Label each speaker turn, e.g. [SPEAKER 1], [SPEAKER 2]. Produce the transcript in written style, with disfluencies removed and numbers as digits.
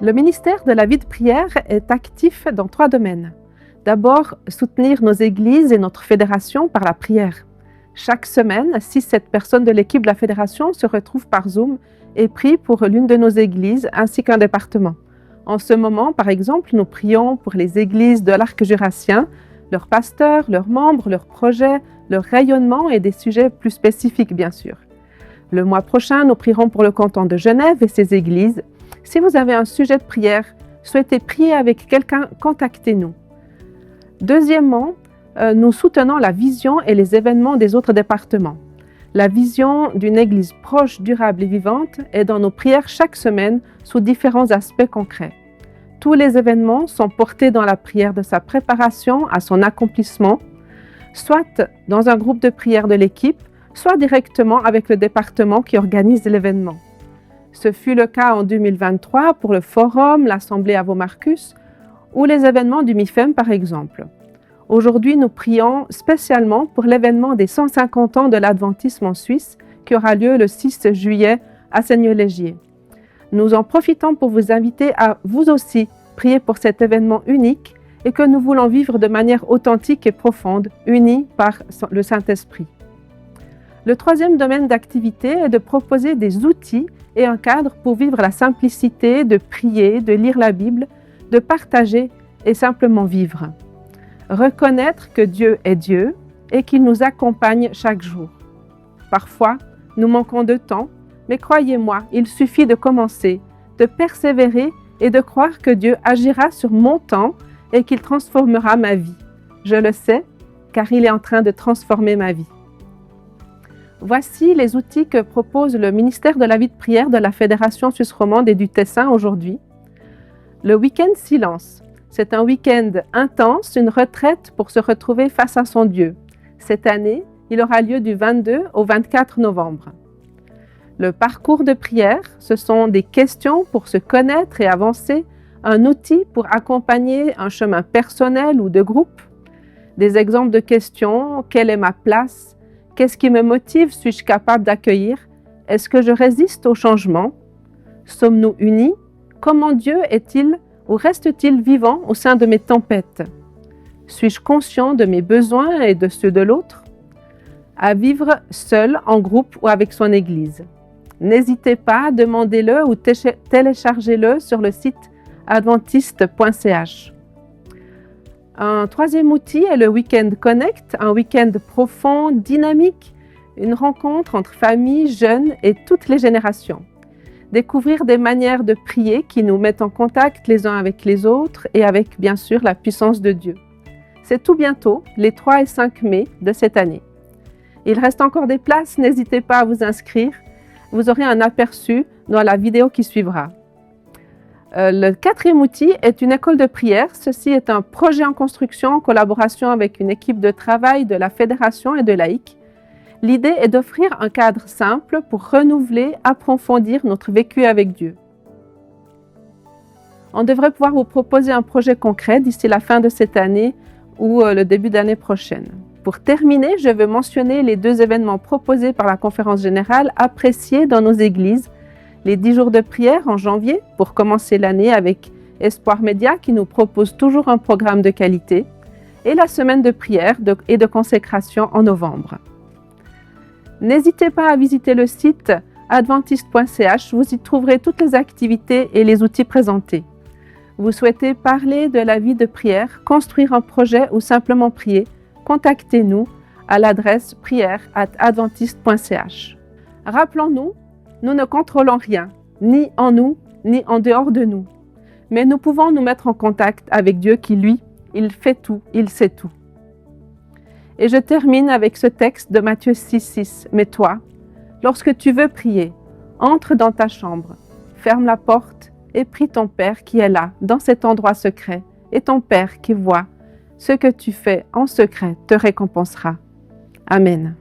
[SPEAKER 1] Le ministère de la vie de prière est actif dans 3 domaines. D'abord, soutenir nos églises et notre fédération par la prière. Chaque semaine, 6-7 personnes de l'équipe de la fédération se retrouvent par Zoom et prient pour l'une de nos églises ainsi qu'un département. En ce moment, par exemple, nous prions pour les églises de l'arc jurassien, leurs pasteurs, leurs membres, leurs projets, leur rayonnement et des sujets plus spécifiques, bien sûr. Le mois prochain, nous prierons pour le canton de Genève et ses églises. Si vous avez un sujet de prière, souhaitez prier avec quelqu'un, contactez-nous. Deuxièmement, nous soutenons la vision et les événements des autres départements. La vision d'une Église proche, durable et vivante est dans nos prières chaque semaine sous différents aspects concrets. Tous les événements sont portés dans la prière de sa préparation à son accomplissement, soit dans un groupe de prière de l'équipe, soit directement avec le département qui organise l'événement. Ce fut le cas en 2023 pour le forum, l'Assemblée Avo-Marcus ou les événements du MIFEM par exemple. Aujourd'hui, nous prions spécialement pour l'événement des 150 ans de l'Adventisme en Suisse qui aura lieu le 6 juillet à Seigneur-Légier. Nous en profitons pour vous inviter à vous aussi prier pour cet événement unique et que nous voulons vivre de manière authentique et profonde, unis par le Saint-Esprit. Le troisième domaine d'activité est de proposer des outils et un cadre pour vivre la simplicité, de prier, de lire la Bible, de partager et simplement vivre. Reconnaître que Dieu est Dieu et qu'il nous accompagne chaque jour. Parfois, nous manquons de temps, mais croyez-moi, il suffit de commencer, de persévérer et de croire que Dieu agira sur mon temps et qu'il transformera ma vie. Je le sais, car il est en train de transformer ma vie. Voici les outils que propose le ministère de la vie de prière de la Fédération suisse romande et du Tessin aujourd'hui. Le week-end silence. C'est un week-end intense, une retraite pour se retrouver face à son Dieu. Cette année, il aura lieu du 22 au 24 novembre. Le parcours de prière, ce sont des questions pour se connaître et avancer, un outil pour accompagner un chemin personnel ou de groupe. Des exemples de questions, quelle est ma place? Qu'est-ce qui me motive? Suis-je capable d'accueillir? Est-ce que je résiste au changement? Sommes-nous unis? Comment Dieu est-il ou reste-t-il vivant au sein de mes tempêtes? Suis-je conscient de mes besoins et de ceux de l'autre? À vivre seul, en groupe ou avec son Église. N'hésitez pas, demandez-le ou téléchargez-le sur le site adventiste.ch. Un troisième outil est le Weekend Connect, un week-end profond, dynamique, une rencontre entre familles, jeunes et toutes les générations. Découvrir des manières de prier qui nous mettent en contact les uns avec les autres et avec, bien sûr, la puissance de Dieu. C'est tout bientôt, les 3 et 5 mai de cette année. Il reste encore des places, n'hésitez pas à vous inscrire. Vous aurez un aperçu dans la vidéo qui suivra. Le quatrième outil est une école de prière. Ceci est un projet en construction en collaboration avec une équipe de travail de la Fédération et de l'AIC. L'idée est d'offrir un cadre simple pour renouveler, approfondir notre vécu avec Dieu. On devrait pouvoir vous proposer un projet concret d'ici la fin de cette année ou le début d'année prochaine. Pour terminer, je veux mentionner les 2 événements proposés par la conférence générale appréciés dans nos églises. Les 10 jours de prière en janvier pour commencer l'année avec Espoir Média qui nous propose toujours un programme de qualité et la semaine de prière et de consécration en novembre. N'hésitez pas à visiter le site adventiste.ch, vous y trouverez toutes les activités et les outils présentés. Vous souhaitez parler de la vie de prière, construire un projet ou simplement prier, contactez-nous à l'adresse prière@adventiste.ch. Rappelons-nous, nous ne contrôlons rien, ni en nous, ni en dehors de nous. Mais nous pouvons nous mettre en contact avec Dieu qui, lui, il fait tout, il sait tout. Et je termine avec ce texte de Matthieu 6,6. Mais toi, lorsque tu veux prier, entre dans ta chambre, ferme la porte et prie ton Père qui est là, dans cet endroit secret. Et ton Père qui voit ce que tu fais en secret te récompensera. Amen.